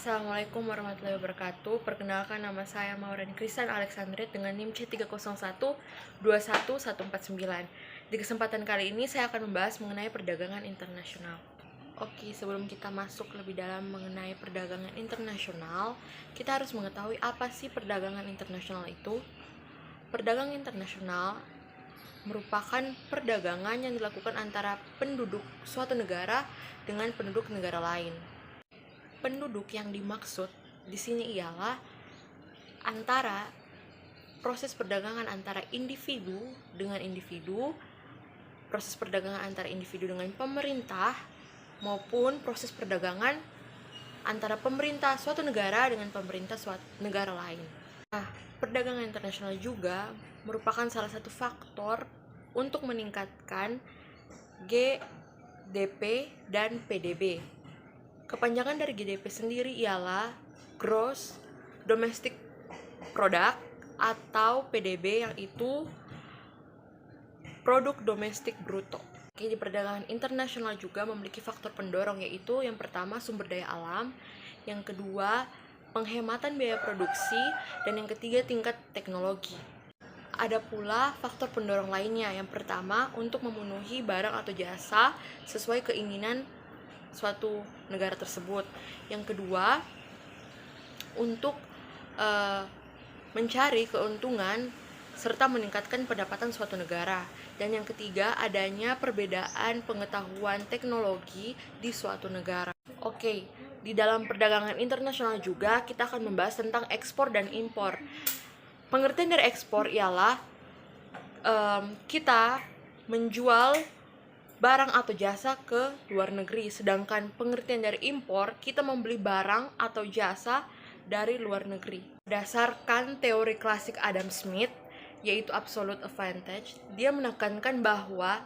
Assalamualaikum warahmatullahi wabarakatuh. Perkenalkan, nama saya Maureen Kristan Alexandret dengan NIM C301-21149. Di kesempatan kali ini saya akan membahas mengenai perdagangan internasional. Oke, sebelum kita masuk lebih dalam mengenai perdagangan internasional, kita harus mengetahui apa sih perdagangan internasional itu. Perdagangan internasional merupakan perdagangan yang dilakukan antara penduduk suatu negara dengan penduduk negara lain. Penduduk yang dimaksud di sini ialah antara proses perdagangan antara individu dengan individu, proses perdagangan antara individu dengan pemerintah, maupun proses perdagangan antara pemerintah suatu negara dengan pemerintah suatu negara lain. Nah, perdagangan internasional juga merupakan salah satu faktor untuk meningkatkan GDP dan PDB. Kepanjangan dari GDP sendiri ialah Gross Domestic Product atau PDB, yang itu Produk Domestik Bruto. Oke, di perdagangan internasional juga memiliki faktor pendorong, yaitu yang pertama sumber daya alam, yang kedua penghematan biaya produksi, dan yang ketiga tingkat teknologi. Ada pula faktor pendorong lainnya. Yang pertama, untuk memenuhi barang atau jasa sesuai keinginan suatu negara tersebut. Yang kedua, untuk mencari keuntungan serta meningkatkan pendapatan suatu negara. Dan yang ketiga, adanya perbedaan pengetahuan teknologi di suatu negara. Oke, di dalam perdagangan internasional juga kita akan membahas tentang ekspor dan impor. Pengertian dari ekspor ialah kita menjual barang atau jasa ke luar negeri, sedangkan pengertian dari impor, kita membeli barang atau jasa dari luar negeri. Berdasarkan teori klasik Adam Smith, yaitu absolute advantage, dia menekankan bahwa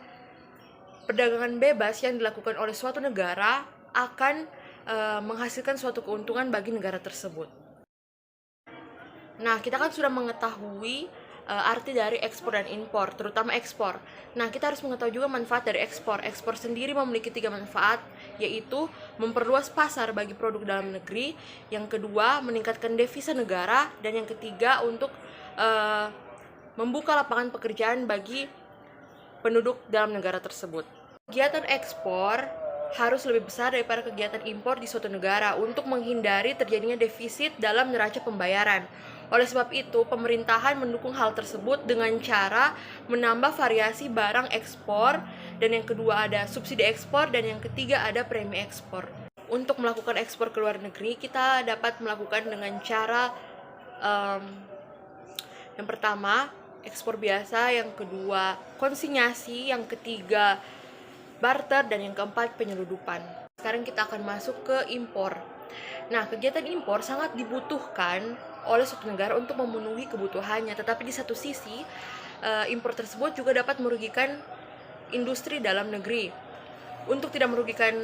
perdagangan bebas yang dilakukan oleh suatu negara akan menghasilkan suatu keuntungan bagi negara tersebut. Nah, kita kan sudah mengetahui arti dari ekspor dan impor, terutama ekspor. Nah, kita harus mengetahui juga manfaat dari ekspor. Ekspor sendiri memiliki 3 manfaat, yaitu memperluas pasar bagi produk dalam negeri, yang kedua meningkatkan devisa negara, dan yang ketiga untuk membuka lapangan pekerjaan bagi penduduk dalam negara tersebut. Kegiatan ekspor harus lebih besar daripada kegiatan impor di suatu negara untuk menghindari terjadinya defisit dalam neraca pembayaran. Oleh sebab itu, pemerintahan mendukung hal tersebut dengan cara menambah variasi barang ekspor, dan yang kedua ada subsidi ekspor, dan yang ketiga ada premi ekspor. Untuk melakukan ekspor ke luar negeri, kita dapat melakukan dengan cara yang pertama ekspor biasa, yang kedua konsinyasi, yang ketiga barter, dan yang keempat penyeludupan. Sekarang kita akan masuk ke impor. Nah, kegiatan impor sangat dibutuhkan oleh suatu negara untuk memenuhi kebutuhannya, tetapi di satu sisi impor tersebut juga dapat merugikan industri dalam negeri. Untuk tidak merugikan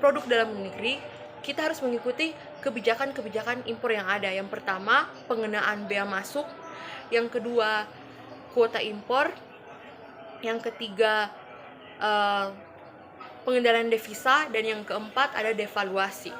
produk dalam negeri, kita harus mengikuti kebijakan-kebijakan impor yang ada. Yang pertama, pengenaan bea masuk, yang kedua kuota impor, yang ketiga pengendalian devisa, dan yang keempat ada devaluasi.